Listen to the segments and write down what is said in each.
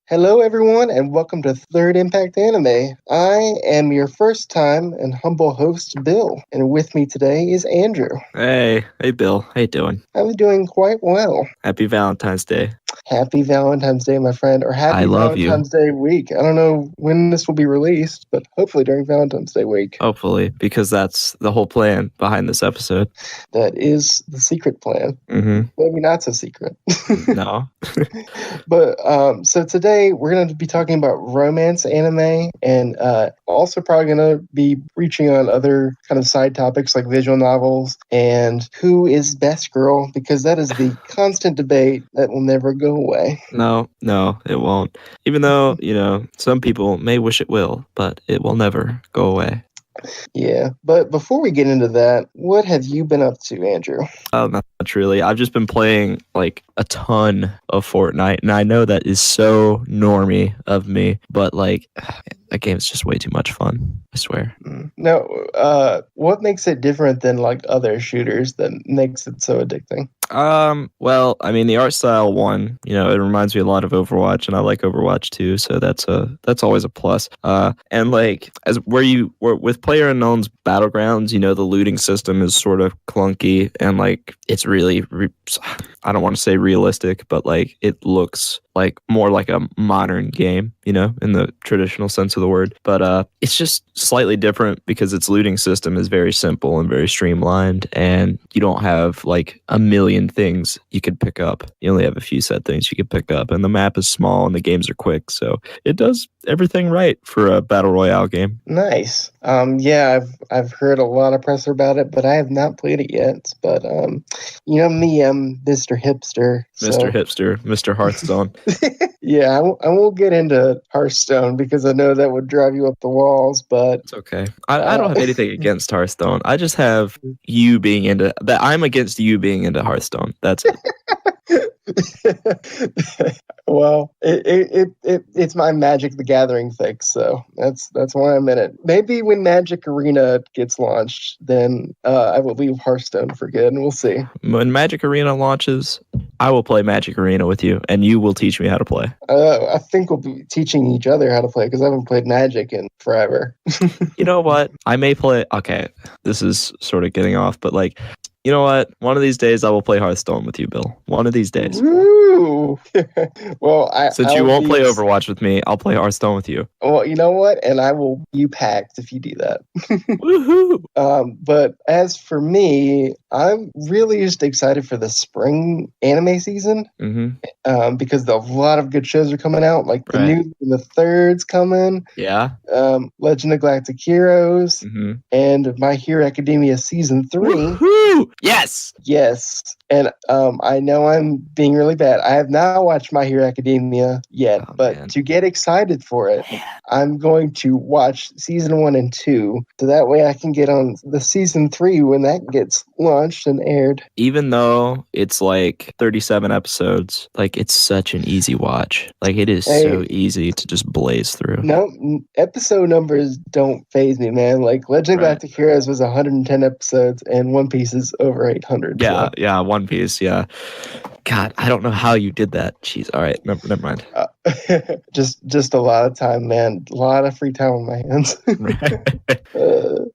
Hello, everyone, and welcome to Third Impact Anime. I am your first time and humble host, Bill, and with me today is Andrew. Hey Bill, how you doing? I'm doing quite well. Happy Valentine's Day. Happy Valentine's Day, my friend, or happy I love you. Valentine's Day week. I don't know when this will be released, but hopefully during Valentine's Day week. Hopefully, because that's the whole plan behind this episode. That is the secret plan. Mm-hmm. Maybe not so secret. No. But so today we're going to be talking about romance anime and also probably going to be reaching on other kind of side topics like visual novels and who is best girl, because that is the constant debate that will never go away. No, it won't. Even though, some people may wish it will, but it will never go away. Yeah, but before we get into that, what have you been up to, Andrew? Not really. I've just been playing like a ton of Fortnite, and I know that is so normie of me, but like that game's just way too much fun. I swear. Now, what makes it different than like other shooters that makes it so addicting? Well, I mean, the art style one, it reminds me a lot of Overwatch, and I like Overwatch too, so that's always a plus. And like with PlayerUnknown's Battlegrounds, the looting system is sort of clunky, and like it's really, I don't want to say realistic, but like it looks like more like a modern game, in the traditional sense of the word. But it's just slightly different because its looting system is very simple and very streamlined, and you don't have like a million things you could pick up. You only have a few set things you could pick up, and the map is small and the games are quick, so it does everything right for a battle royale game. Nice. Yeah, I've heard a lot of press about it, but I have not played it yet. But me, I'm Mr. Hipster. Mr. Hipster, Mr. Hearthstone. Yeah, I won't get into Hearthstone because I know that would drive you up the walls, but it's okay. I don't have anything against Hearthstone. I just have you being into that. I'm against you being into Hearthstone. That's it. Well, it's my Magic the Gathering fix, so that's why I'm in it. Maybe when Magic Arena gets launched, then I will leave Hearthstone for good, and we'll see. When Magic Arena launches, I will play Magic Arena with you, and you will teach me how to play. I think we'll be teaching each other how to play because I haven't played Magic in forever. You know what? I may play. Okay, this is sort of getting off, but like, you know what? One of these days I will play Hearthstone with you, Bill. One of these days. Woo! Well, since you won't play Overwatch with me, I'll play Hearthstone with you. Well, you know what? And I will be packed if you do that. Woohoo! But as for me, I'm really just excited for the spring anime season because a lot of good shows are coming out. Like the new The Third's coming. Yeah. Legend of Galactic Heroes and My Hero Academia Season 3. Woohoo! Yes! And I know I'm being really bad. I have not watched My Hero Academia yet, but to get excited for it, I'm going to watch Season 1 and 2, so that way I can get on the Season 3 when that gets launched and aired. Even though it's like 37 episodes, like it's such an easy watch. Like it is so easy to just blaze through. No, episode numbers don't faze me, man. Like Legend of Galactic Heroes was 110 episodes, and One Piece is over 800. Yeah, One Piece, yeah. God, I don't know how you did that. Jeez, all right, never mind. Just a lot of time, man. A lot of free time on my hands.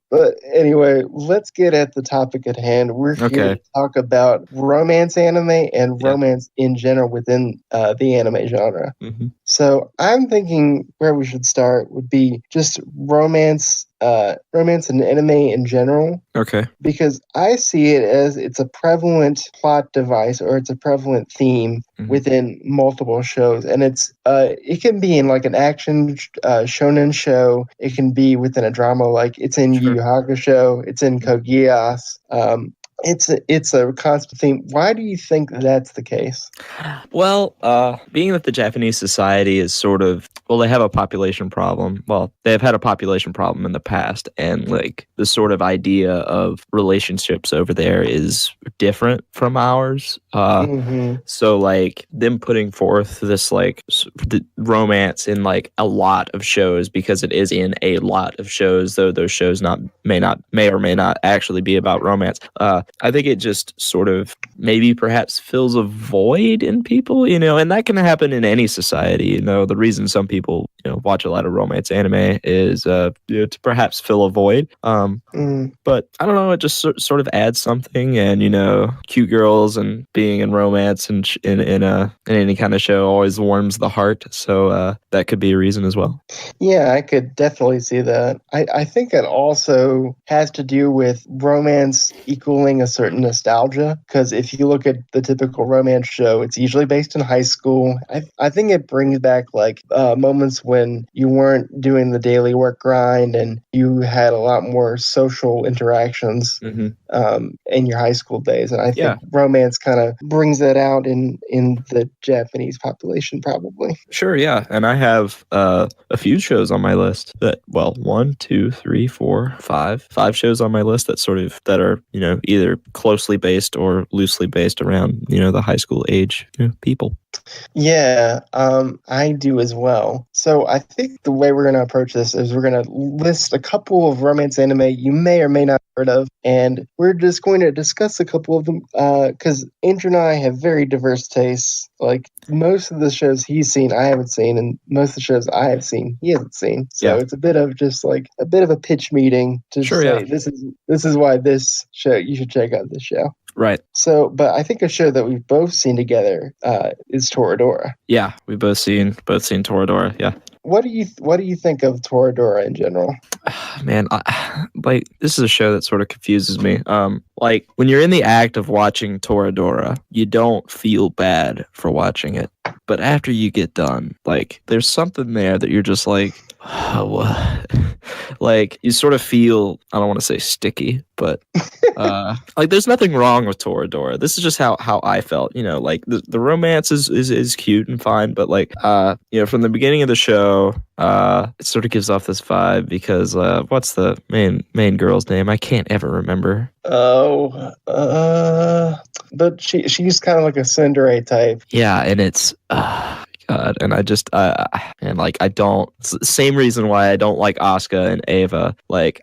But anyway, let's get at the topic at hand. We're here to talk about romance anime and romance in general within the anime genre. So I'm thinking where we should start would be just romance and anime in general. Okay. Because I see it as it's a prevalent plot device or it's a prevalent theme within multiple shows. And it can be in like an action shonen show. It can be within a drama like it's in Yu Yu Hakusho. It's in Code Geass. It's a constant theme. Why do you think that's the case? Well, being that the Japanese society is sort of, they have a population problem. Well, they have had a population problem in the past, and like the sort of idea of relationships over there is different from ours. So like them putting forth this like the romance in like a lot of shows, because it is in a lot of shows, though those shows may or may not actually be about romance. I think it just sort of maybe perhaps fills a void in people, and that can happen in any society. The reason some people, watch a lot of romance anime is to perhaps fill a void. But I don't know, it just sort of adds something, and cute girls and being in romance and in any kind of show always warms the heart. So that could be a reason as well. Yeah, I could definitely see that. I think it also has to do with romance equaling a certain nostalgia, because if you look at the typical romance show, it's usually based in high school. I think it brings back like moments when you weren't doing the daily work grind and you had a lot more social interactions in your high school days. And I think romance kind of brings that out in the Japanese population, probably. Sure, yeah. And I have a few shows on my list one, two, three, four, five shows on my list that are, either closely based or loosely based around, the high school age people. Yeah, I do as well. So I think the way we're going to approach this is we're going to list a couple of romance anime you may or may not have heard of, and we're just going to discuss a couple of them because Andrew and I have very diverse tastes. Like most of the shows he's seen, I haven't seen, and most of the shows I have seen, he hasn't seen. So it's a bit of just like a bit of a pitch meeting to say this is why this show you should check out this show. Right. So, but I think a show that we've both seen together is Toradora. Yeah, we've both seen Toradora. Yeah. What do you think of Toradora in general? Man, this is a show that sort of confuses me. Like when you're in the act of watching Toradora, you don't feel bad for watching it, but after you get done, like there's something there that you're just like, oh, what? Like you sort of feel, I don't want to say sticky, but like there's nothing wrong with Toradora. This is just how I felt, like the romance is cute and fine, but like from the beginning of the show, it sort of gives off this vibe because what's the main girl's name? I can't ever remember. But she's kind of like a Cinderella type. Yeah, and it's God, and I just and like I don't. Same reason why I don't like Asuka and Ava. Like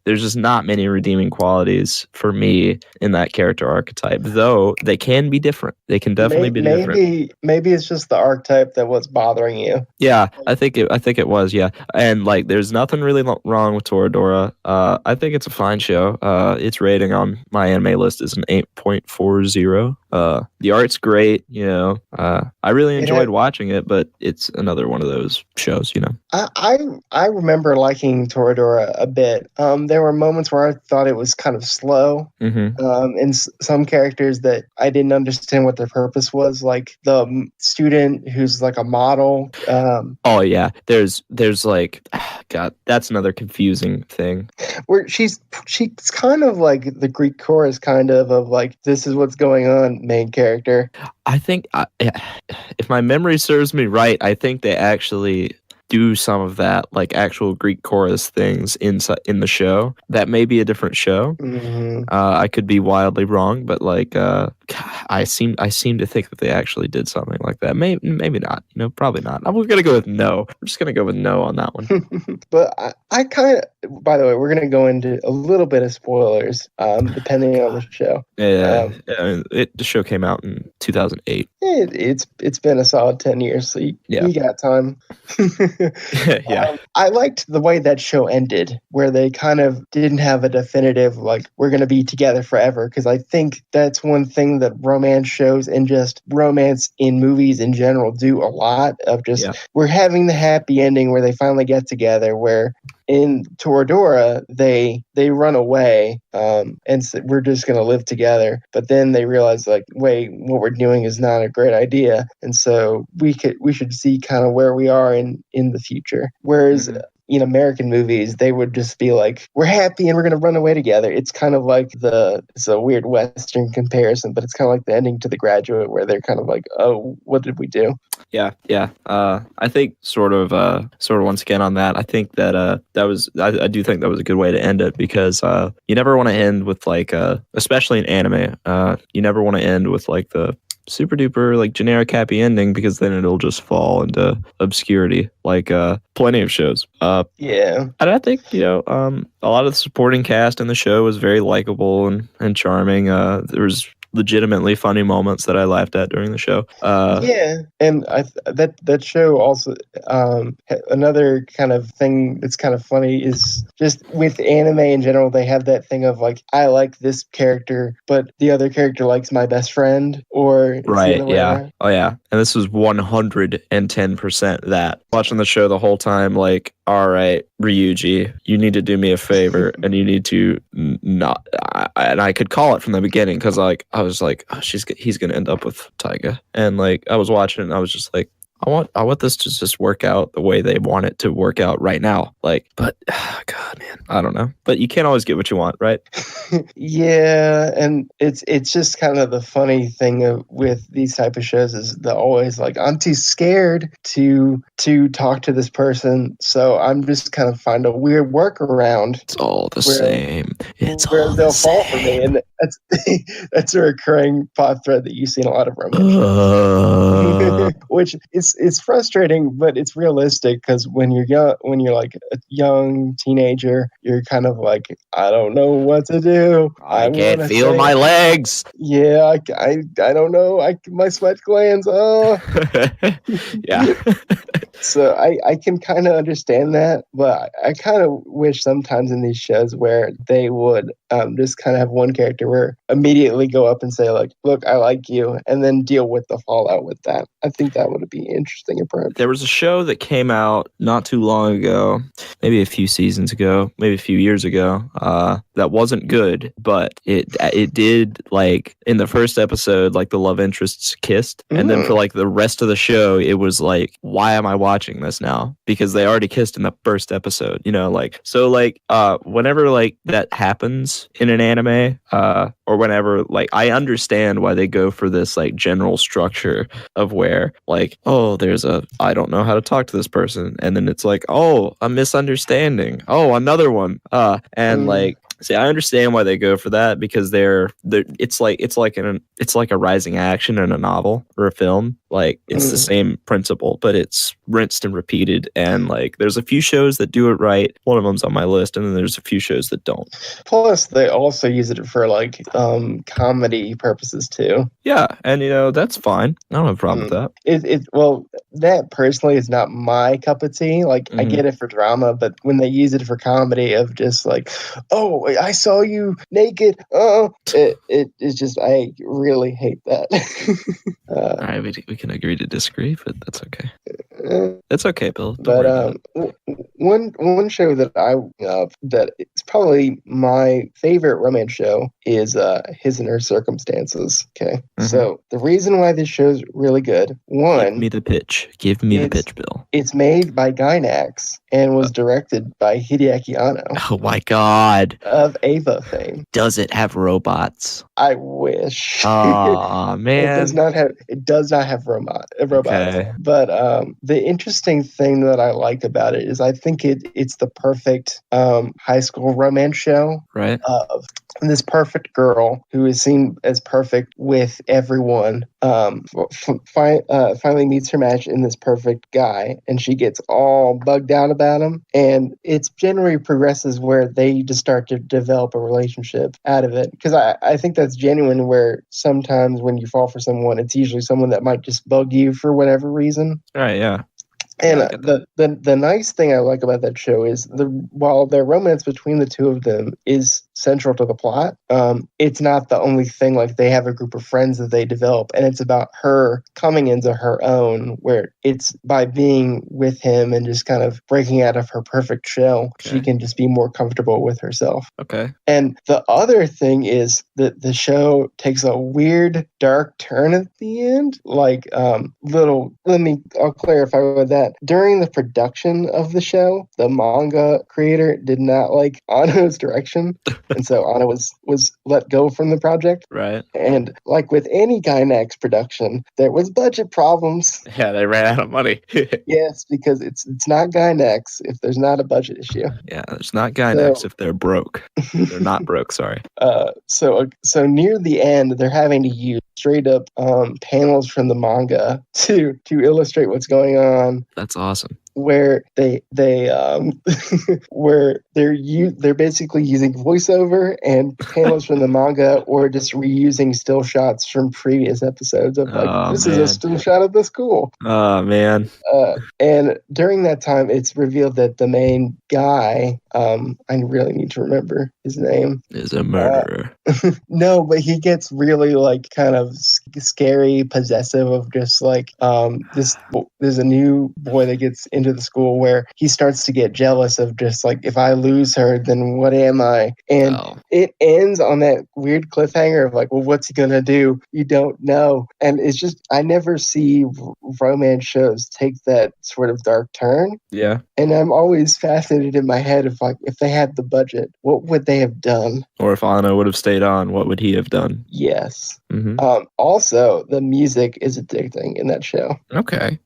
there's just not many redeeming qualities for me in that character archetype. Though they can be different. They can definitely be different. Maybe it's just the archetype that was bothering you. Yeah, I think it was. Yeah, and like there's nothing really wrong with Toradora. I think it's a fine show. Its rating on my anime list is an 8.40. The art's great. I really enjoyed watching it, but it's another one of those shows. I remember liking Toradora a bit. There were moments where I thought it was kind of slow, and some characters that I didn't understand what their purpose was, like the student who's like a model. Oh yeah, there's like, God, that's another confusing thing. Where she's kind of like the Greek chorus, kind of like this is what's going on, main character. I think if my memory serves me right, I think they actually do some of that, like actual Greek chorus things in the show. That may be a different show. I could be wildly wrong, but like I seem to think that they actually did something like that. Maybe not. Probably not. We're gonna go with no. We're just gonna go with no on that one. But I kind of. By the way, we're gonna go into a little bit of spoilers, depending on the show. Yeah, the show came out in 2008. It's been a solid 10 years, so you got time. Yeah. I liked the way that show ended, where they kind of didn't have a definitive, like, we're going to be together forever. Because I think that's one thing that romance shows and just romance in movies in general do a lot of we're having the happy ending where they finally get together, where in Toradora, they run away and we're just going to live together. But then they realize, like, wait, what we're doing is not a great idea. And so we should see kind of where we are in the future. Whereas in American movies, they would just be like, we're happy and we're going to run away together. It's kind of like it's a weird Western comparison, but it's kind of like the ending to The Graduate, where they're kind of like, oh, what did we do? Yeah. I think sort of once again on that, I think that I do think that was a good way to end it, because you never want to end with like especially in anime, you never want to end with like the super duper like generic happy ending, because then it'll just fall into obscurity, like plenty of shows. Yeah. And I think, a lot of the supporting cast in the show was very likable and charming. There was legitimately funny moments that I laughed at during the show. Yeah, and that show also, another kind of thing that's kind of funny is just with anime in general, they have that thing of like, I like this character, but the other character likes my best friend, or it's the Right, other way yeah. around. Oh, yeah. And this was 110% that. Watching the show the whole time, like, all right, Ryuji, you need to do me a favor, and you need to not. And I could call it from the beginning, because I was like, oh, he's gonna end up with Taiga, and like I was watching it, and I was just like, I want this to just work out the way they want it to work out right now. Like, but God, man, I don't know. But you can't always get what you want, right? Yeah, and it's just kind of the funny thing with these type of shows is they're always like, I'm too scared to talk to this person, so I'm just kind of find a weird workaround. It's all the same. It's where all they'll the fall for me, same. and that's a recurring plot thread that you see in a lot of romance shows. Which it's frustrating, but it's realistic, because when you're young, when you're like a young teenager, you're kind of like, I don't know what to do. I can't feel my legs. Yeah, I don't know. My sweat glands. Oh, yeah. So I can kind of understand that, but I kind of wish sometimes in these shows where they would just kind of have one character where immediately go up and say like, look, I like you, and then deal with the fallout with that. I think that would be interesting approach. There was a show that came out not too long ago, maybe a few seasons ago, maybe a few years ago, that wasn't good, but it did, like, in the first episode, like, the love interests kissed, and then for like the rest of the show, it was like, why am I watching this now? Because they already kissed in the first episode, like, so like whenever like that happens in an anime, or whenever, like, I understand why they go for this like general structure of where like, oh, I don't know how to talk to this person, and then it's like, oh, a misunderstanding, oh, another one, and like, see, I understand why they go for that, because it's like a rising action in a novel or a film. Like, it's the same principle, but it's rinsed and repeated. And like, there's a few shows that do it right. One of them's on my list, and then there's a few shows that don't. Plus, they also use it for like comedy purposes too. Yeah, and that's fine. I don't have a problem with that. Well, that personally is not my cup of tea. Like, I get it for drama, but when they use it for comedy, of just like, oh, I saw you naked. It's just, I really hate that. All right, we can agree to disagree, but that's okay. It's okay, Bill. But one show that I love, that is probably my favorite romance show, is His and Her Circumstances. Okay, so the reason why this show's really good, one, give me the pitch. Give me the pitch, Bill. It's made by Gainax and was directed by Hideaki Anno. Oh my God! Of Ava fame. Does it have robots? I wish. Oh man! It does not have robots. Okay. But the interesting thing that I like about it is I think it's the perfect high school romance show. Right. Of this perfect girl who is seen as perfect with everyone, finally meets her match in this perfect guy, and she gets all bugged out about him, and it's generally progresses where they just start to develop a relationship out of it, because I think that's genuine, where sometimes when you fall for someone, it's usually someone that might just bug you for whatever reason. Right, yeah. And the nice thing I like about that show is while their romance between the two of them is central to the plot, it's not the only thing. Like, they have a group of friends that they develop, and it's about her coming into her own, where it's by being with him and just kind of breaking out of her perfect shell, she can just be more comfortable with herself. Okay. And the other thing is that the show takes a weird, dark turn at the end. Like, I'll clarify with that. During the production of the show, the manga creator did not like Anno's direction. And so Anna was let go from the project. Right. And like with any Gainax production, there was budget problems. Yeah, they ran out of money. Yes, because it's not Gainax if there's not a budget issue. Yeah, it's not Gainax if they're broke. They're not broke, sorry. So near the end, they're having to use straight up panels from the manga to illustrate what's going on. That's awesome. Where they where they're basically using voiceover and panels from the manga, or just reusing still shots from previous episodes of this is a still shot of the school. Oh man. And during that time, it's revealed that the main guy, I really need to remember his name, is a murderer. No, but he gets really like kind of scary, possessive of just like there's a new boy that gets into the school where he starts to get jealous of just like, if I lose her, then what am I? And it ends on that weird cliffhanger of like, well, what's he gonna do? You don't know. And it's just, I never see romance shows take that sort of dark turn. Yeah. And I'm always fascinated in my head of like, if they had the budget, what would they have done? Or if Anna would have stayed on, what would he have done? Yes. Mm-hmm. Also, the music is addicting in that show. Okay.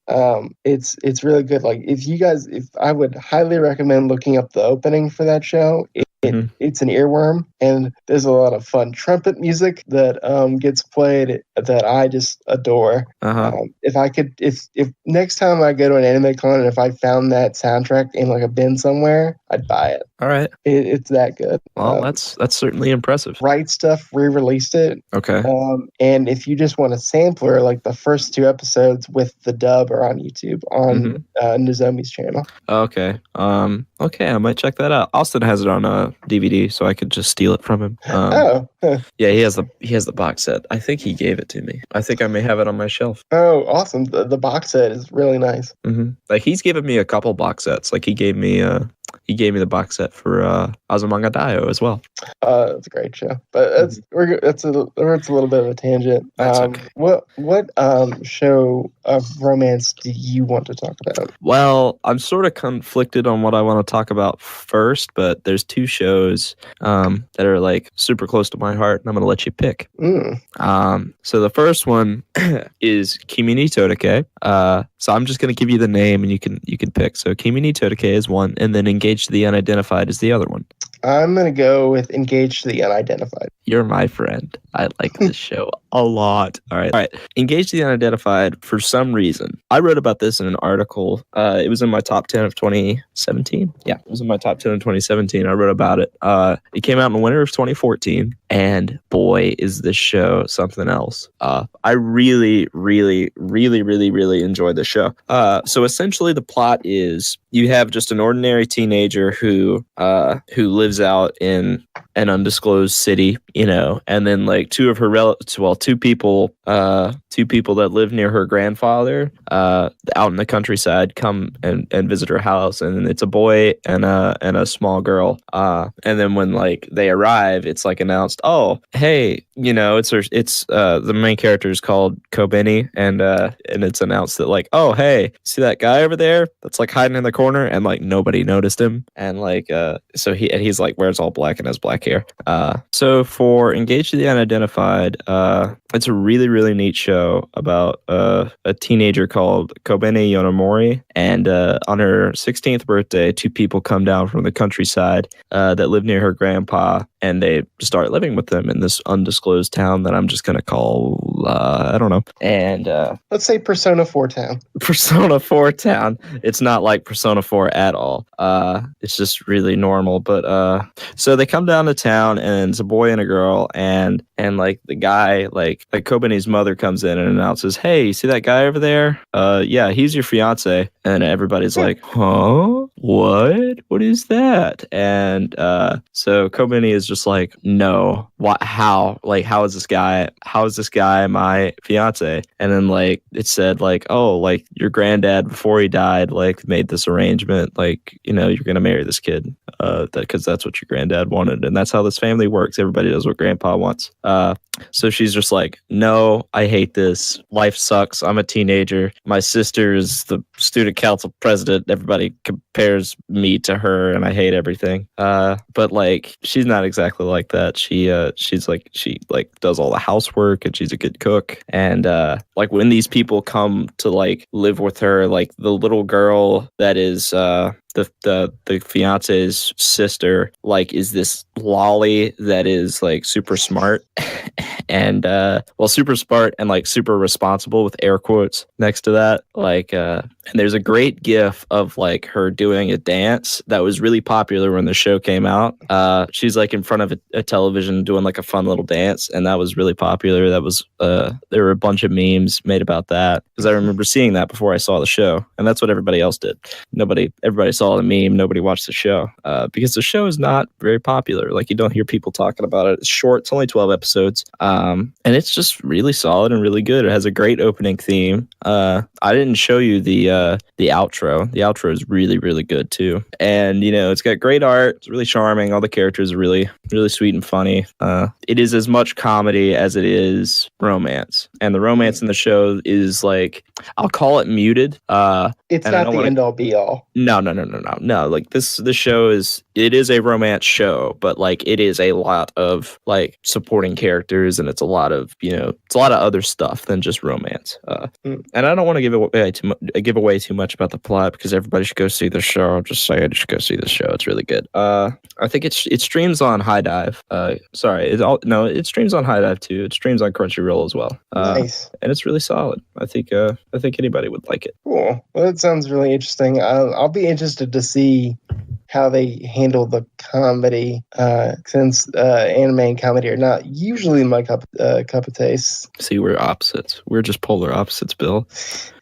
It's really good. Like if I would highly recommend looking up the opening for that show. It's an earworm, and there's a lot of fun trumpet music that gets played that I just adore. If next time I go to an anime con and if I found that soundtrack in like a bin somewhere, I'd buy it. All right. It's that good. Well, that's certainly impressive. Right Stuff re-released it. Okay. And if you just want a sampler, like the first 2 episodes with the dub are on YouTube on Nozomi's channel. Okay. Okay, I might check that out. Austin has it on DVD, so I could just steal it from him. Yeah, he has the box set. I think he gave it to me. I think I may have it on my shelf. Oh, awesome! The box set is really nice. Like he's given me a couple box sets. Like he gave me the box set for Azumanga Daioh as well. It's a great show, but it's a little bit of a tangent. That's okay. What show of romance do you want to talk about? Well, I'm sort of conflicted on what I want to talk about first, but there's 2 shows that are like super close to my heart, and I'm going to let you pick. So the first one is Kimi ni Todoke. So I'm just going to give you the name, and you can pick. So Kimi ni Todoke is one, and then Engaged to the Unidentified is the other one. I'm going to go with Engaged to the Unidentified. You're my friend. I like this show a lot. All right. Engaged to the Unidentified, for some reason. I wrote about this in an article. It was in my top 10 of 2017. Yeah, it was in my top 10 of 2017. I wrote about it. It came out in the winter of 2014. And boy, is this show something else. I really, really, really, really, really enjoyed the show. So essentially the plot is you have just an ordinary teenager who lives out in an undisclosed city, and then like 2 of her relatives, 2 people that live near her grandfather, out in the countryside, come and visit her house, and it's a boy and a small girl. And then when like they arrive, it's like announced, oh, hey, it's the main character is called Kobeni, and it's announced that like, oh, hey, see that guy over there that's like hiding in the corner, and like nobody noticed him, and like so he's like wears all black and has black hair. So for Engaged to the Unidentified, it's a really, really neat show about a teenager called Kobeni Yonomori, and on her 16th birthday, 2 people come down from the countryside that live near her grandpa, and they start living with them in this undisclosed town that I'm just going to call, I don't know. And let's say Persona 4 Town. Persona 4 Town. It's not like Persona 4 at all. It's just really normal. But so they come down to town, and it's a boy and a girl, and like the guy, like Kobeni's mother comes in and announces, hey, you see that guy over there? Yeah, he's your fiance. And everybody's like, huh? What is that? And so Kobeni is just like, no, what? How is this guy my fiance? And then like it said like, oh, like your granddad before he died like made this arrangement, like, you're gonna marry this kid because that's what your granddad wanted, and that's how this family works. Everybody does what grandpa wants. So she's just like, no, I hate this. Life sucks. I'm a teenager. My sister is the student council president. Everybody compares me to her, and I hate everything. But like, she's not exactly like that. She's like, she like does all the housework, and she's a good cook. And like, when these people come to like live with her, like the little girl that is the fiance's sister, like, is this lolly that is like super smart and super smart and like super responsible, with air quotes next to that, like and there's a great gif of like her doing a dance that was really popular when the show came out. She's like in front of a television doing like a fun little dance, and that was really popular. That was there were a bunch of memes made about that, because I remember seeing that before I saw the show, and that's what everybody else did. Everybody saw the meme, nobody watched the show, because the show is not very popular. Like, you don't hear people talking about it. It's short, it's only 12 episodes, and it's just really solid and really good. It has a great opening theme. I didn't show you the outro. The outro is really, really good too, and it's got great art. It's really charming. All the characters are really, really sweet and funny. It is as much comedy as it is romance, and the romance in the show is like, I'll call it muted. It's not the end all be all. No. Like, this show is a romance show, but like, it is a lot of like supporting characters, and it's a lot of other stuff than just romance. And I don't want to give away too much about the plot, because everybody should go see the show. I'm just saying, you should go see the show. It's really good. I think it streams on High Dive. It streams on High Dive too. It streams on Crunchyroll as well. Nice. And it's really solid. I think anybody would like it. Cool. Well, that sounds really interesting. I'll be interested to see how they handle the comedy, since anime and comedy are not usually my cup of taste. See, we're opposites. We're just polar opposites, Bill.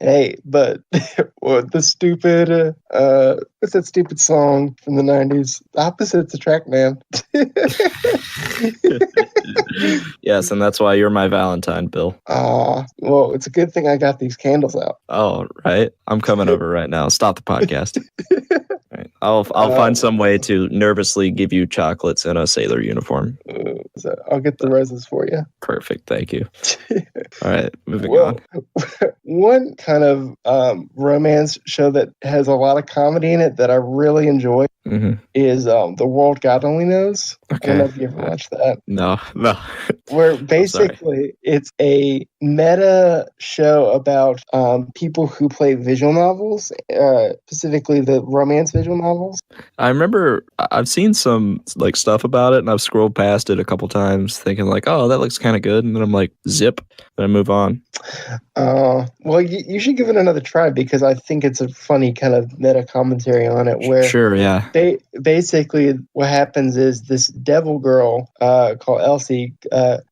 Hey, but the stupid, what's that stupid song from the 90s? Opposites attract, man. Yes, and that's why you're my Valentine, Bill. Well, it's a good thing I got these candles out. Oh, right. I'm coming over right now. Stop the podcast. Right. I'll find some way to nervously give you chocolates in a sailor uniform. I'll get the roses for you. Perfect. Thank you. All right. Moving on. One kind of romance show that has a lot of comedy in it that I really enjoy is The World God Only Knows. Okay. I don't know if you ever watched that. No. Where basically it's a meta show about people who play visual novels, specifically the romance visual novels. I remember I've seen some like stuff about it, and I've scrolled past it a couple times thinking like, oh, that looks kind of good. And then I'm like, zip, then I move on. Well, you should give it another try, because I think it's a funny kind of meta commentary on it, where sure, yeah. Basically what happens is this devil girl called Elsie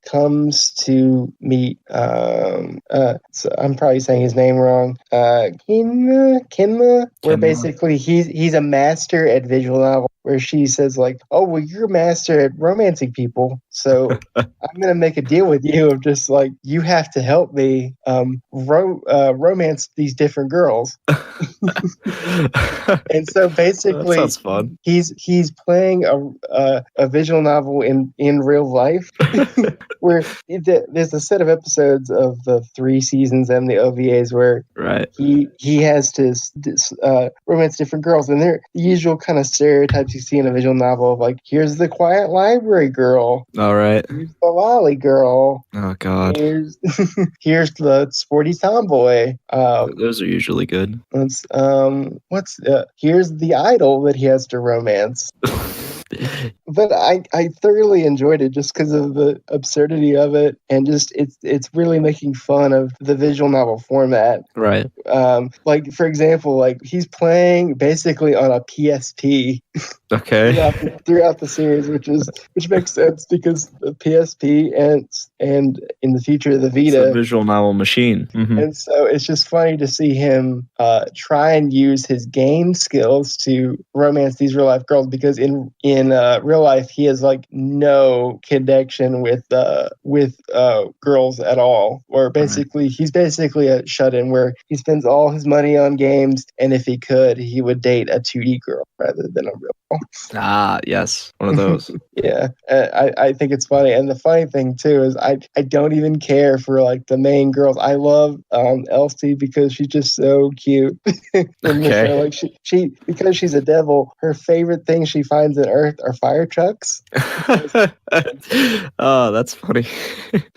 comes to meet so I'm probably saying his name wrong, Kinma, where basically he's a master at visual novel, where she says like, oh, well, you're a master at romancing people, so I'm gonna make a deal with you of just like, you have to help me romance these different girls. And so basically, that sounds fun. He's playing a visual novel in real life, where there's a set of episodes of the 3 seasons and the OVAs where he has to romance different girls, and they're the usual kind of stereotypes you see in a visual novel of like, here's the quiet library girl, all right, here's the lolly girl, oh god, here's the sporty tomboy. Those are usually good. Here's the idol that he has to romance. But I thoroughly enjoyed it just because of the absurdity of it, and just it's really making fun of the visual novel format. Right. Like, for example, like he's playing basically on a PSP. Okay. throughout the series, which makes sense because the PSP and in the future the Vita. It's a visual novel machine. Mm-hmm. And so it's just funny to see him try and use his game skills to romance these real life girls, because in real life he has like no connection with girls at all. Or basically he's basically a shut-in where he spends all his money on games, and if he could, he would date a 2D girl rather than a real. Ah, yes, one of those. Yeah, I think it's funny, and the funny thing too is I don't even care for like the main girls. I love Elsie because she's just so cute in the show. Like she because she's a devil, her favorite thing she finds on Earth are fire trucks. Oh, that's funny.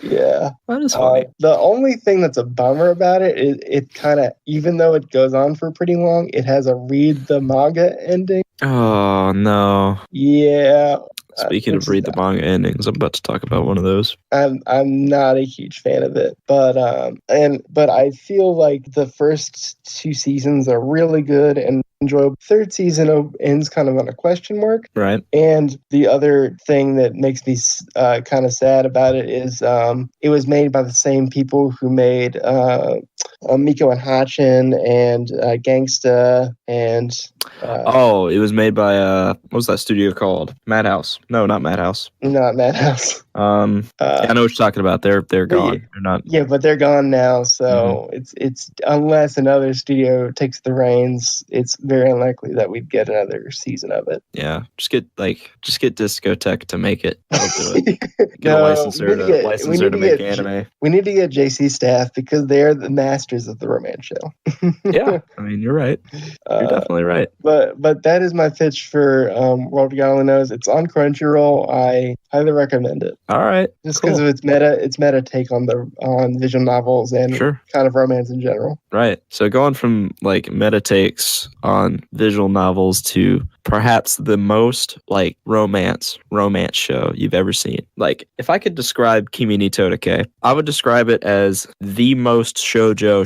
Yeah, that is funny. The only thing that's a bummer about it is it kind of, even though it goes on for pretty long, it has a read the manga ending. Oh no. Yeah. Speaking of read the manga endings, I'm about to talk about one of those. I'm not a huge fan of it, but I feel like the first 2 seasons are really good and enjoyable. Third season ends kind of on a question mark. Right. And the other thing that makes me kind of sad about it is it was made by the same people who made Miko and Hachin and Gangsta and it was made by what was that studio called? Madhouse. No, not Madhouse. Not Madhouse. I know what you're talking about. They're gone. They're not. Yeah, but they're gone now. So it's unless another studio takes the reins, it's very unlikely that we'd get another season of it. Yeah, just get Discotheque to make it. They'll do it. Get No, a licensor to make anime. We need to get JC Staff because they're the masters of the romance show. Yeah, I mean you're right. You're definitely right. But that is my pitch for World God Only Knows. It's on Crunchyroll. I highly recommend it. All right, just because of its meta take on visual novels and kind of romance in general. Right. So going from like meta takes on visual novels to perhaps the most like romance show you've ever seen. Like if I could describe Kimi ni Todoke, I would describe it as the most shoujo.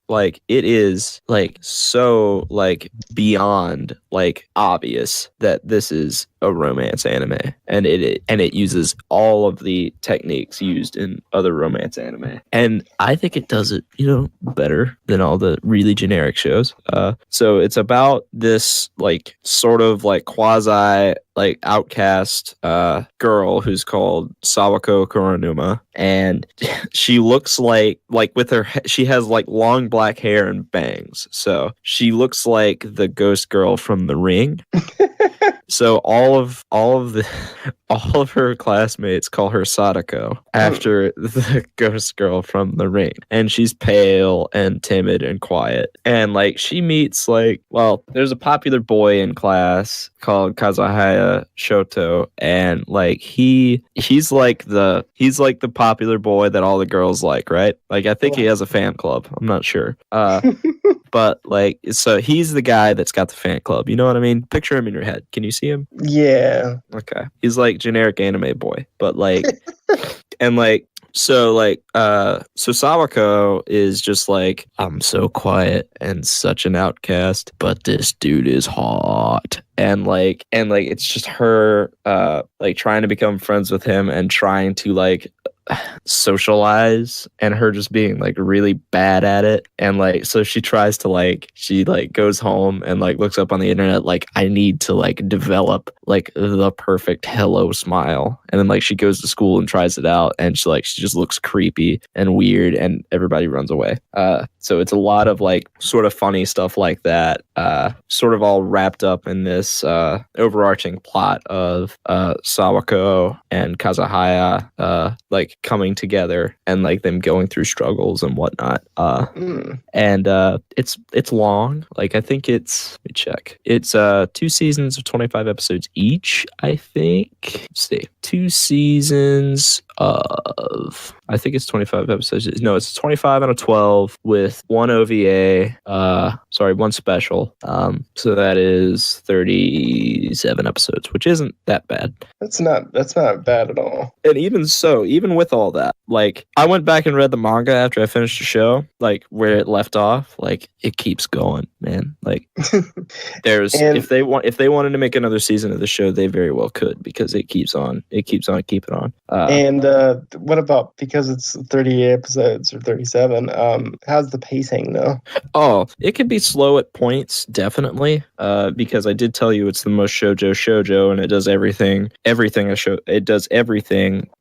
Like it is like so like beyond like obvious that this is a romance anime, and it uses all of the techniques used in other romance anime, and I think it does it better than all the really generic shows. So it's about this like sort of like quasi like outcast girl who's called Sawako Koronuma, and she looks like with her she has like long black hair and bangs, so she looks like the ghost girl from The Ring. So all of her classmates call her Sadako after the ghost girl from The Ring, and she's pale and timid and quiet. And like she meets there's a popular boy in class called Kazuhaya Shoto, and like he's like the popular boy that all the girls like, right? Like I think he has a fan club. I'm not sure. But like, so he's the guy that's got the fan club. You know what I mean? Picture him in your head. Can you see him? Yeah. Okay. He's like generic anime boy, but like, and like, so Sawako is just like, I'm so quiet and such an outcast, but this dude is hot. And like it's just her like trying to become friends with him and trying to like socialize, and her just being like really bad at it. And like so she tries to she goes home and like looks up on the internet like, I need to like develop like the perfect hello smile, and then like she goes to school and tries it out, and she just looks creepy and weird, and everybody runs away. So it's a lot of like sort of funny stuff like that, sort of all wrapped up in this overarching plot of Sawako and Kazuhaya like coming together and like them going through struggles and whatnot. And it's long. Like I think let me check. It's 2 seasons of 25 episodes each, I think. Let's see. 2 seasons of, I think it's 25 episodes. No, it's 25 out of 12 with 1 OVA. 1 special. So that is 37 episodes, which isn't that bad. That's not bad at all. And even so, even with all that, like I went back and read the manga after I finished the show, like where it left off, like it keeps going, man. Like if they wanted to make another season of the show, they very well could, because it keeps on it keeps on keeping on. And what about, because it's 38 episodes or 37? How's the pacing though? Oh, it can be slow at points, definitely. Because I did tell you it's the most shoujo, and it does everything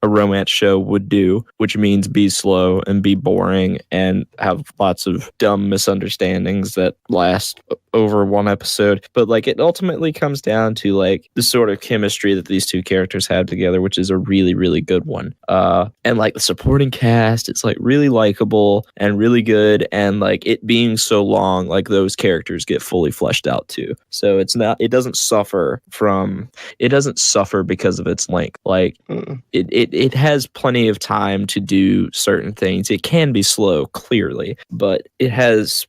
a romance show would do, which means be slow and be boring and have lots of dumb misunderstandings that last over one episode. But like, it ultimately comes down to like the sort of chemistry that these two characters have together, which is a really, really good one. And like the supporting cast, it's like really likable and really good, and like it being so long, like those characters get fully fleshed out too. So it doesn't suffer because of its length. Like it has plenty of time to do certain things. It can be slow, clearly, but it has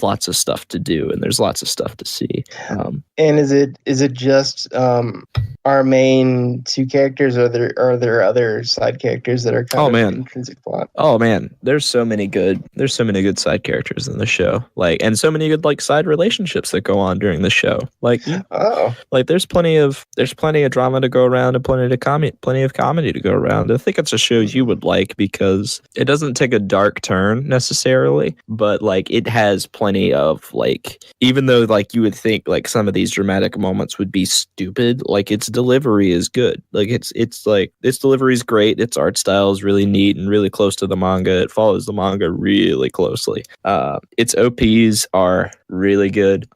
lots of stuff to do, and there's lots of stuff to see. And is it just our main two characters, or are there other side characters that are kind of intrinsic plot? Oh man, there's so many good side characters in the show, like, and so many good like side relationships that go on during the show. Like, like there's plenty of drama to go around, and plenty of comedy to go around. I think it's a show you would like because it doesn't take a dark turn necessarily, but like it has plenty of like, even though like you would think like some of these dramatic moments would be stupid, like its delivery is good. Like its delivery is great. Its art style is really neat and really close to the manga. It follows the manga really closely. Its OPs are really good.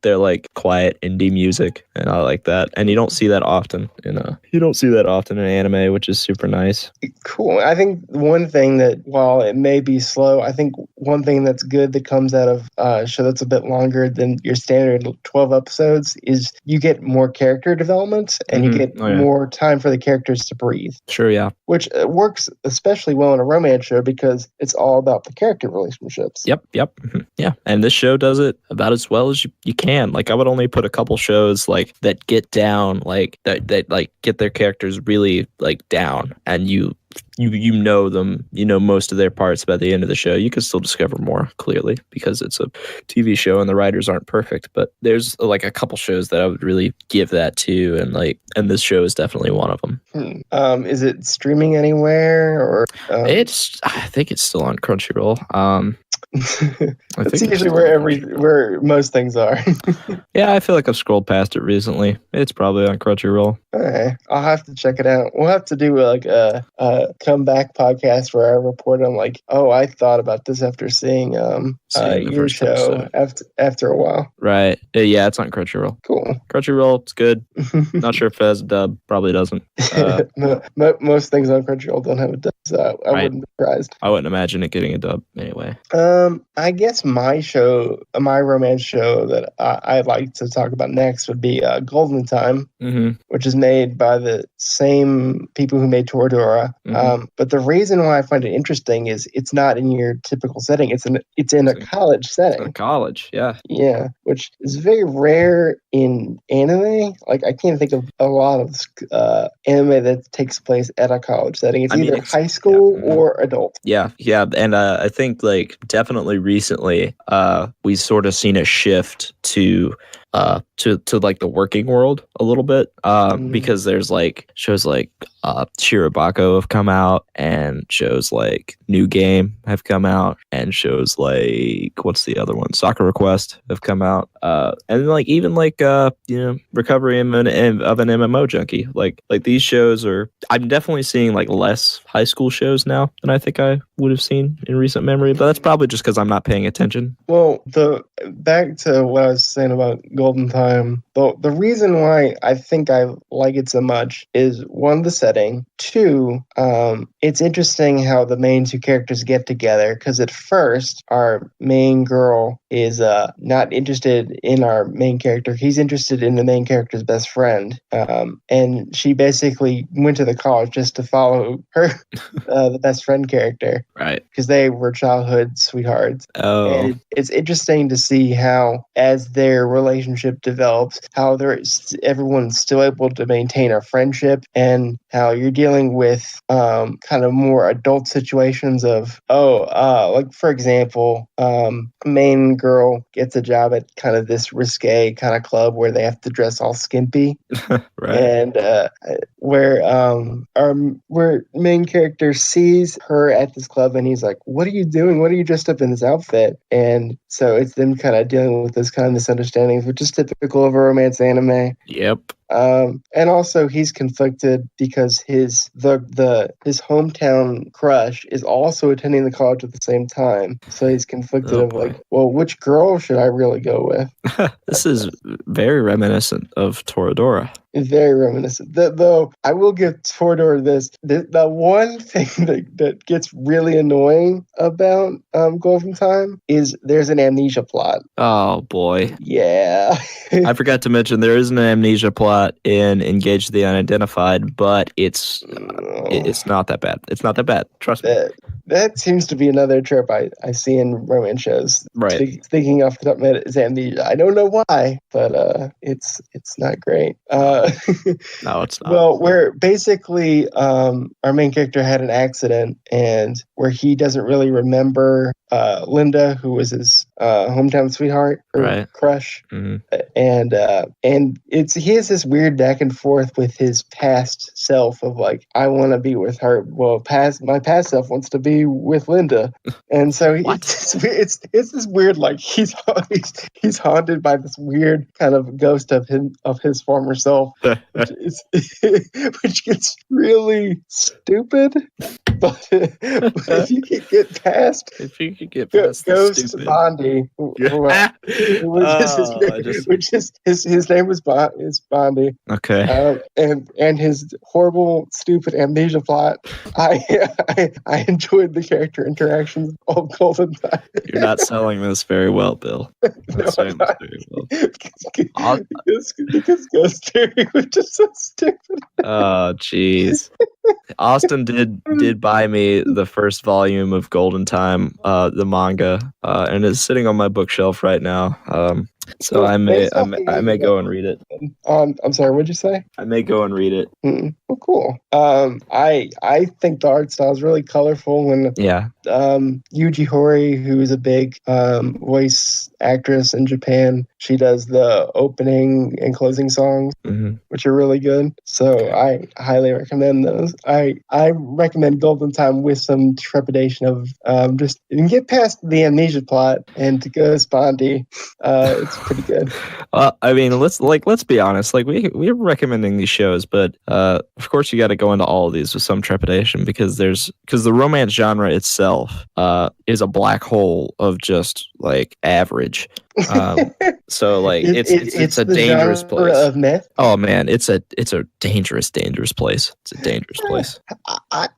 They're like quiet indie music, and I like that. And you don't see that often in anime, which is super nice. Cool. I think one thing that, while it may be slow, I think one thing that's good that comes out of a show that's a bit longer than your standard 12 episodes is you get more character development, and you get more time for the characters to breathe. Sure, yeah. Which works especially well in a romance show because it's all about the character relationships. Yep. Mm-hmm. Yeah. And this show does it about as well as you can. Like, I would only put a couple shows like that get down, like that like get their characters really like down, and you know them, you know most of their parts by the end of the show. You can still discover more, clearly, because it's a TV show and the writers aren't perfect. But there's like a couple shows that I would really give that to, and this show is definitely one of them. Is it streaming anywhere, or? I think it's still on Crunchyroll. It's usually where most things are. Yeah, I feel like I've scrolled past it recently. It's probably on Crunchyroll. Okay, I'll have to check it out. We'll have to do like a comeback podcast where I report on like, oh, I thought about this after seeing your show after a while. Right. Yeah, it's on Crunchyroll. Cool. Crunchyroll, it's good. Not sure if it has a dub. Probably doesn't. Most things on Crunchyroll don't have a dub, so I wouldn't be surprised. I wouldn't imagine it getting a dub anyway. I guess my romance show that I'd like to talk about next would be Golden Time, which is made by the same people who made Toradora. But the reason why I find it interesting is it's not in your typical setting. It's in a college setting. In college, yeah. Yeah, which is very rare in anime. Like, I can't think of a lot of anime that takes place at a college setting. It's either high school or adult. Yeah, and I think like definitely recently, we sort of seen a shift to like the working world a little bit, because there's like shows like Shirobako have come out, and shows like New Game have come out, and shows like, what's the other one, Sakura Quest have come out, and like even like Recovery of an MMO Junkie. Like these shows are, I'm definitely seeing like less high school shows now than I think I would have seen in recent memory, but that's probably just because I'm not paying attention. Well, back to what I was saying about Golden Time, the reason why I think I like it so much is, one, the setting, two, it's interesting how the main two characters get together, because at first our main girl is not interested in our main character. He's interested in the main character's best friend, and she basically went to the college just to follow her the best friend character, right? Because they were childhood sweethearts. And it's interesting to see how, as their relationship develops, how everyone's still able to maintain a friendship, and how you're dealing dealing with kind of more adult situations of like for example, main girl gets a job at kind of this risque kind of club where they have to dress all skimpy. Right. And where main character sees her at this club and he's like, "What are you doing? What are you dressed up in this outfit?" And so it's them kind of dealing with this kind of misunderstandings, which is typical of a romance anime. Yep. And also he's conflicted because his hometown crush is also attending the college at the same time. So he's conflicted of like, well, which girl should I really go with? This is very reminiscent of Toradora. Very reminiscent. Though I will give Toradora this. The one thing that gets really annoying about Golden Time is there's an amnesia plot. Oh boy. Yeah. I forgot to mention there is an amnesia plot in Engage the Unidentified, but it's not that bad. It's not that bad. Trust me. That seems to be another trope I see in romance shows. Right. Thinking off the top of my head is amnesia. I don't know why, but it's not great. No, it's not. Well, where basically our main character had an accident and where he doesn't really remember Linda, who was his hometown sweetheart or crush. Mm-hmm. And he has this weird back and forth with his past self of like, I want to be with her. Well, my past self wants to be with Linda, and so it's this weird like he's haunted by this weird kind of ghost of his former self, which gets really stupid. But if you could get past Ghost Bondi, which is his name was Bondi. Okay. And his horrible, stupid amnesia plot. I enjoyed the character interactions of Golden Time. You're not selling this very well, Bill. Not selling this very well. Because Ghost Theory was just so stupid. Oh, jeez. Austin did buy me the first volume of Golden Time, the manga, and it's sitting on my bookshelf right now. So I may go and read it. I'm sorry, what'd you say? I may go and read it. Well, cool. I think the art style is really colorful. When Yuji Horii, who is a big voice actress in Japan, she does the opening and closing songs, which are really good. So I highly recommend those. I recommend Golden Time with some trepidation of just get past the amnesia plot and to go Bondi. It's pretty good. I mean, let's be honest. Like we're recommending these shows, but of course you got to go into all of these with some trepidation because the romance genre itself is a black hole of just like average. So like it's a dangerous place. Of myth. Oh man, it's a dangerous place. It's a dangerous place.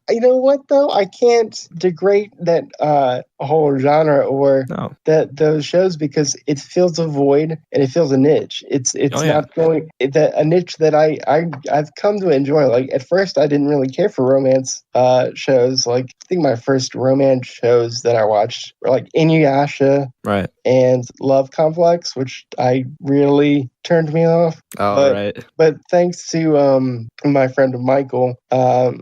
You know what though? I can't degrade that whole genre or those shows because it fills a void and it fills a niche. It's not going a niche that I've come to enjoy. Like at first I didn't really care for romance shows. Like I think my first romance shows that I watched were like Inuyasha, right, and Love Complex, which I really turned me off. But thanks to my friend Michael,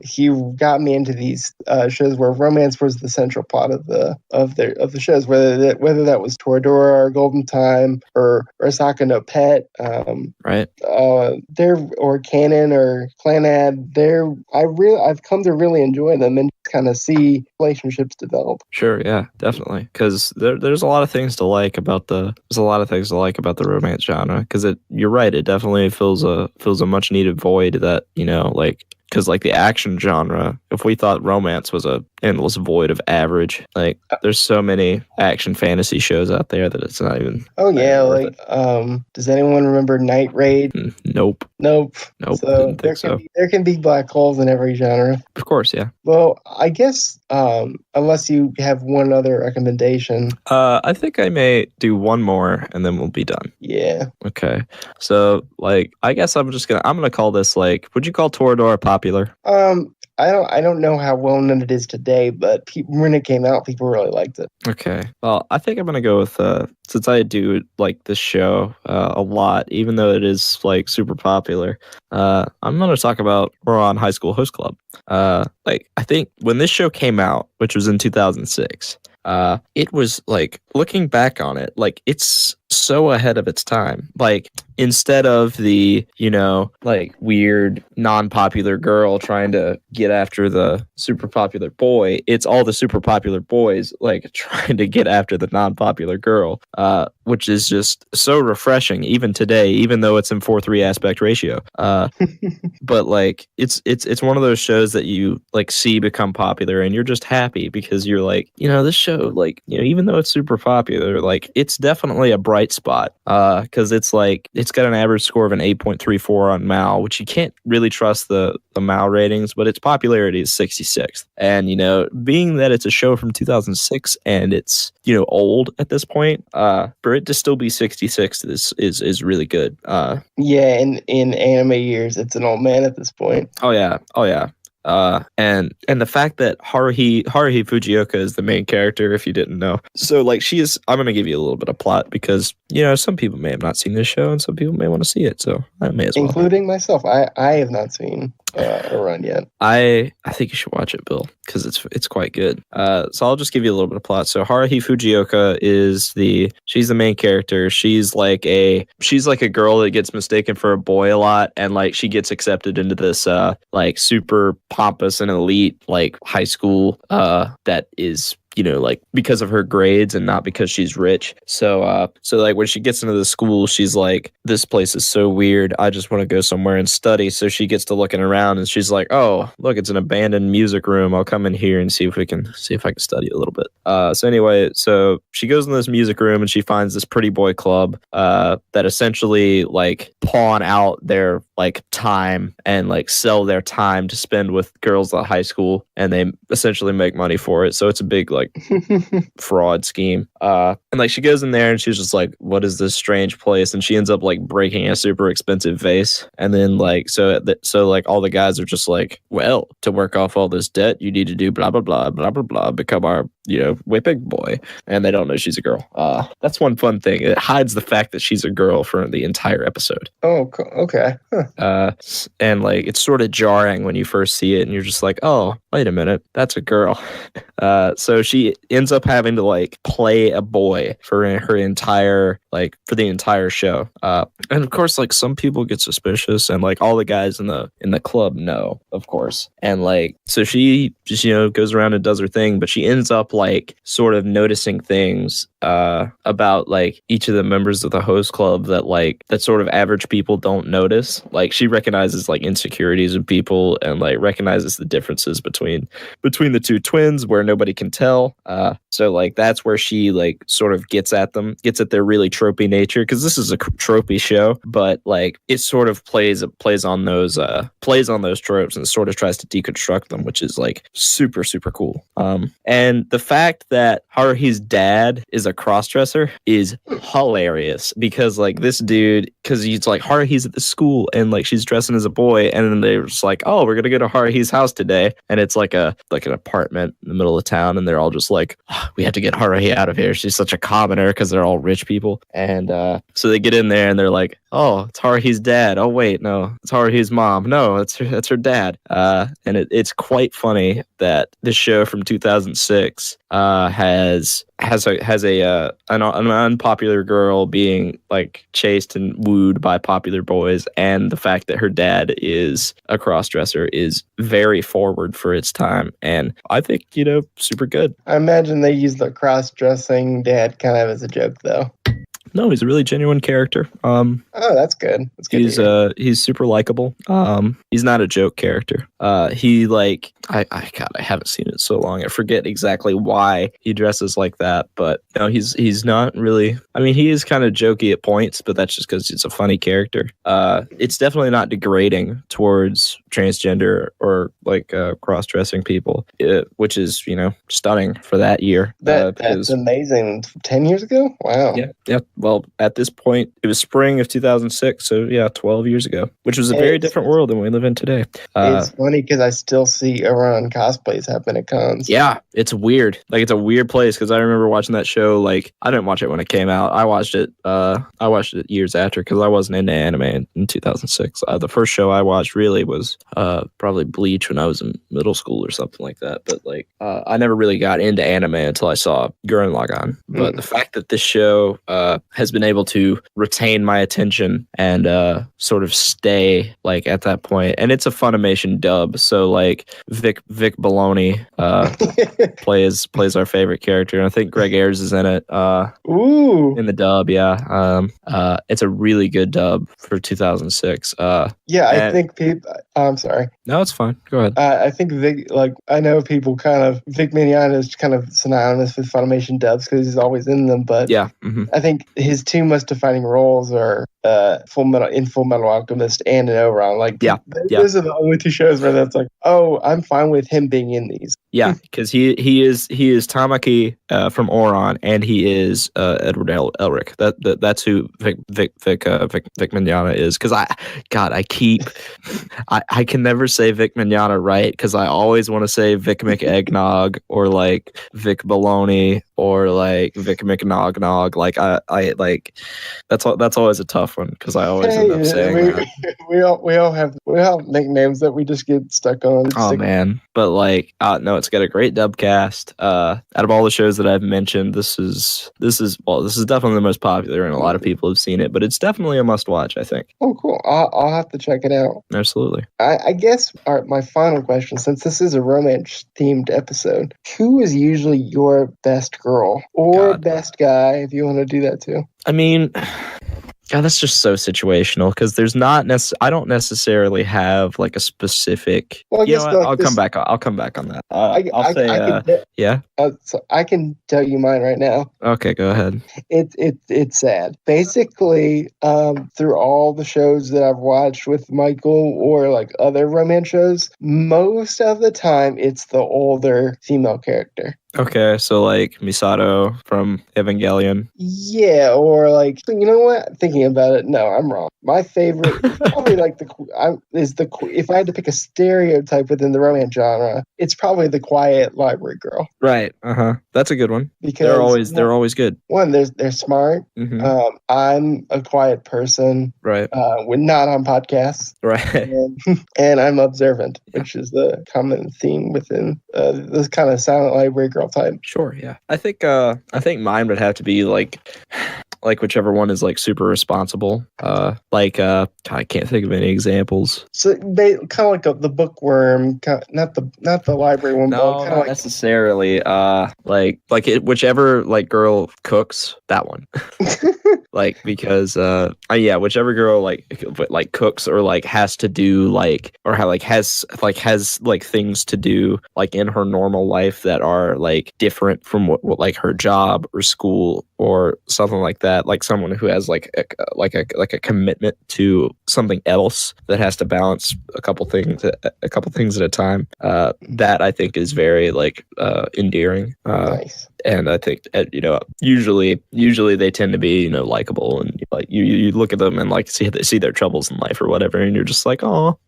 he got me into these shows where romance was the central plot of the shows, whether that was Toradora or Golden Time or Asaka no Pet, right? Or Canon or Clanad. I've come to really enjoy them and kind of see relationships develop. Sure, yeah, definitely. Because there's a lot of things to like about the romance genre. Because you're right, it definitely fills a much needed void that like. Because like the action genre, if we thought romance was a endless void of average, like there's so many action fantasy shows out there that it's not even. Oh yeah, like does anyone remember Night Raid? Nope. So there can be black holes in every genre. Of course, yeah. Well, I guess unless you have one other recommendation. I think I may do one more and then we'll be done. Yeah. Okay. So like I guess I'm gonna call this like, would you call Toradora popular? I don't know how well known it is today, but when it came out, people really liked it. Okay. Well, I think I'm gonna go with since I do like this show a lot, even though it is like super popular. I'm gonna talk about We're on High School Host Club. Like I think when this show came out, which was in 2006. It was like looking back on it, like it's so ahead of its time. Like instead of the, like weird non-popular girl trying to get after the super popular boy, it's all the super popular boys like trying to get after the non-popular girl, which is just so refreshing even today, even though it's in 4:3 aspect ratio. But like it's one of those shows that you like see become popular and you're just happy because you're like, this show, like, even though it's super popular, like it's definitely a bright spot, because it's like it's got an average score of an 8.34 on Mal, which you can't really trust the Mal ratings, but its popularity is 66th. And being that it's a show from 2006 and it's old at this point, for it to still be 66th is really good. Yeah, in anime years, it's an old man at this point. Oh yeah. And the fact that Haruhi Fujioka is the main character, if you didn't know. So like I'm gonna give you a little bit of plot because some people may have not seen this show and some people may want to see it. So I may as well. Including myself. I have not seen a run yet. I think you should watch it, Bill, because it's quite good. So I'll just give you a little bit of plot. So Haruhi Fujioka she's the main character. She's like a girl that gets mistaken for a boy a lot, and like she gets accepted into this like super pompous and elite like high school that is like because of her grades and not because she's rich. So like when she gets into the school, she's like, this place is so weird. I just want to go somewhere and study. So she gets to looking around and she's like, oh, look, it's an abandoned music room. I'll come in here and see if I can study a little bit. So anyway, so she goes in this music room and she finds this pretty boy club that essentially like pawn out their like time and like sell their time to spend with girls at high school, and they essentially make money for it. So it's a big like fraud scheme. And like she goes in there and she's just like, what is this strange place? And she ends up like breaking a super expensive vase. And then like so like all the guys are just like, well, to work off all this debt, you need to do blah blah blah blah blah blah, become our whipping boy. And they don't know she's a girl. That's one fun thing. It hides the fact that she's a girl for the entire episode. Oh, okay. Huh. And like it's sort of jarring when you first see it and you're just like, oh, wait a minute, that's a girl. So she ends up having to like play a boy for the entire show. And of course, like some people get suspicious, and like all the guys in the club know, of course. And like so she just goes around and does her thing, but she ends up like sort of noticing things about like each of the members of the host club that sort of average people don't notice. Like she recognizes like insecurities of people and like recognizes the differences between the two twins where nobody can tell. So like that's where she like sort of gets at their really tropey nature, because this is a tropey show, but like it sort of plays on those tropes and sort of tries to deconstruct them, which is like super super cool. And the fact that Haruhi's dad is a crossdresser is hilarious, because like this dude, because he's like, Haruhi's at the school and like she's dressing as a boy, and then they're just like, oh, we're gonna go to Haruhi's house today, and it's like an apartment in the middle of town, and they're all just like, oh, we have to get Haruhi out of here, she's such a commoner, because they're all rich people. And so they get in there and they're like, oh, it's Haruhi's dad. Oh wait, no, it's Haruhi's mom. No, that's her dad. And it's quite funny that this show from 2006 has an unpopular girl being like chased and wooed by popular boys, and the fact that her dad is a crossdresser is very forward for its time, and I think super good. I imagine they use the cross-dressing dad kind of as a joke, though. No, he's a really genuine character. Oh, that's good. That's good. He's super likable. He's not a joke character. He like I haven't seen it so long. I forget exactly why he dresses like that, but no, he's not really. I mean, he is kind of jokey at points, but that's just because it's a funny character. It's definitely not degrading towards transgender or like cross-dressing people, which is stunning for that year. That's amazing. 10 years ago? Wow. Yeah. well, at this point, it was spring of 2006, so yeah, 12 years ago, which was a very different world than we live in today. It's funny because I still see Orion cosplays happen at cons. Yeah, it's weird. Like, it's a weird place because I remember watching that show. Like, I didn't watch it when it came out. I watched it years after because I wasn't into anime in 2006. The first show I watched really was probably Bleach when I was in middle school or something like that. But like, I never really got into anime until I saw Gurren Lagann. But the fact that this show has been able to retain my attention and sort of stay like at that point, and it's a Funimation dub, so like Vic Baloney plays our favorite character, and I think Greg Ayers is in it. In the dub, yeah. It's a really good dub for 2006. I think people. I'm sorry. No, it's fine. Go ahead. I think Vic, like, I know people kind of, Vic Mignogna is kind of synonymous with Funimation dubs because he's always in them, but yeah, I think his two most defining roles are Full Metal Alchemist and in Ouran. Like, those are the only two shows where that's like, oh, I'm fine with him being in these. Yeah, because he is Tamaki from Ouran, and he is Edward Elric. That's who Vic Mignogna is. Because I can never say Vic Mignogna right because I always want to say Vic McEggnog or like Vic Baloney or like Vic McNognog. Like I like that's always a tough one because I always end up saying that. We all have nicknames that we just get stuck on. Oh man, but like no, it's got a great dub cast. Out of all the shows that I've mentioned, this is definitely the most popular, and a lot of people have seen it. But it's definitely a must watch, I think. Oh, cool! I'll have to check it out. Absolutely. I guess my final question, since this is a romance themed episode, who is usually your best girl or best guy, if you want to do that too? I mean, God, that's just so situational because there's not I don't necessarily have like a specific. Well, I'll come back on that. So I can tell you mine right now. Okay, go ahead. It's sad. Basically, through all the shows that I've watched with Michael or like other romance shows, most of the time it's the older female character. Okay, so like Misato from Evangelion. Yeah, or like, you know what? Thinking about it, no, I'm wrong. My favorite is probably like if I had to pick a stereotype within the romance genre, it's probably the quiet library girl. Right. That's a good one. Because they're always good. One, they're smart. Mm-hmm. I'm a quiet person. Right. We're not on podcasts. Right. And I'm observant, which is the common theme within this kind of silent library girl type. Sure. Yeah. I think mine would have to be like whichever one is like super responsible. I can't think of any examples. So they kind of like the bookworm, not the library one. No, but not necessarily. Whichever like girl cooks, that one. Like because whichever girl like cooks or like has to do like or how like has like things to do like in her normal life that are like different from what like her job or school or something like that, like someone who has like a commitment to something else that has to balance a couple things at a time. That I think is very like endearing. Nice. And I think usually they tend to be likable, and like you look at them and like see their troubles in life or whatever, and you're just like, oh,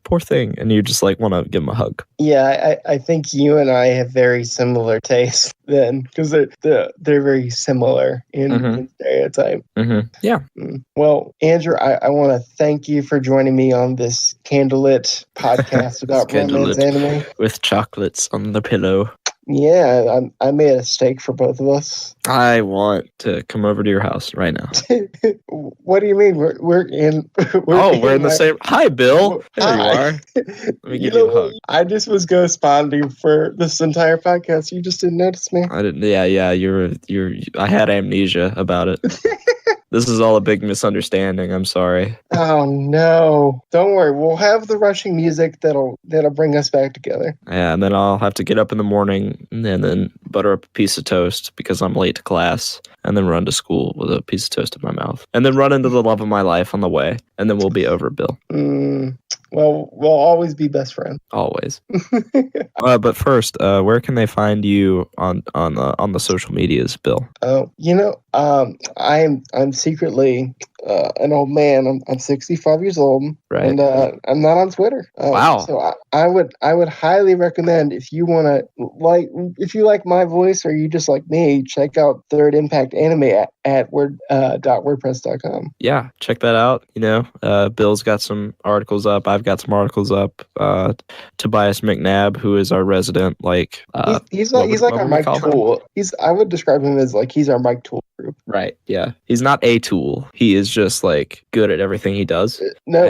poor thing, and you just like want to give them a hug. Yeah, I think you and I have very similar tastes then, because they're very similar in stereotype. Mm-hmm. Yeah. Well, Andrew, I want to thank you for joining me on this candlelit podcast about romance anime with chocolates on the pillow. Yeah, I made a steak for both of us. I want to come over to your house right now. What do you mean? We're in the same. Hi, Bill. There you are. Let me give you a hug. I just was corresponding for this entire podcast. You just didn't notice me. I didn't. Yeah. I had amnesia about it. This is all a big misunderstanding. I'm sorry. Oh no! Don't worry. We'll have the rushing music that'll bring us back together. Yeah, and then I'll have to get up in the morning and then butter up a piece of toast because I'm late to class. and then run to school with a piece of toast in my mouth, and then run into the love of my life on the way, and then we'll be over, Bill. Well, we'll always be best friends. Always. But first, where can they find you on the social medias, Bill? Oh, I'm secretly an old man. I'm 65 years old, right? And I'm not on Twitter. Wow. So I would highly recommend, if you want to if you like my voice or you just like me, check out Third Impact Anime at wordpress.com. Yeah, check that out. Bill's got some articles up. I've got some articles up. Tobias McNabb, who is our resident, he's like our Mike Tool. I would describe him as he's our Mike Tool group. Right. Yeah. He's not a tool. He is just good at everything he does. No.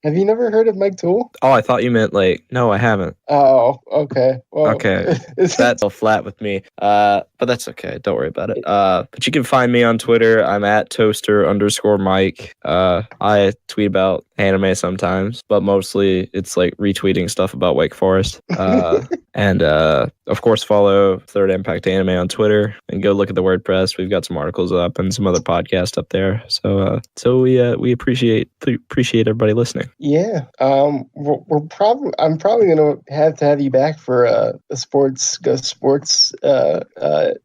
Have you never heard of Mike Tool? Oh, I thought you meant no, I haven't. Oh, okay. Well, okay. That's all flat with me. But that's okay. Don't worry about it. But you can find me on Twitter. I'm at toaster_Mike. I tweet about anime sometimes, but mostly it's retweeting stuff about Wake Forest. And of course, follow Third Impact Anime on Twitter and go look at the WordPress. We've got some articles up and some other podcasts up there. So we appreciate everybody listening. Yeah. I'm probably gonna have to have you back for a sports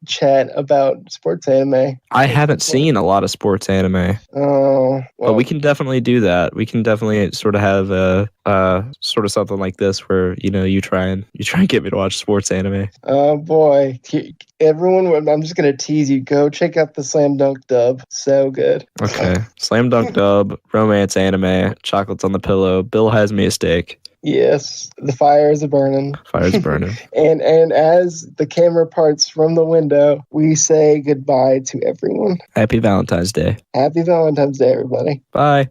chat about sports anime. I haven't seen a lot of sports anime. Oh, well. But we can definitely do that. We can definitely sort of have sort of something like this where you try and get me to watch sports anime. Oh boy, everyone! I'm just gonna tease you. Go check out the Slam Dunk dub. So good. Okay, Slam Dunk dub, romance anime, chocolates on the pillow. Bill has me a steak. Yes, the fire is burning. Fire's burning. and as the camera parts from the window, we say goodbye to everyone. Happy Valentine's Day. Happy Valentine's Day, everybody. Bye.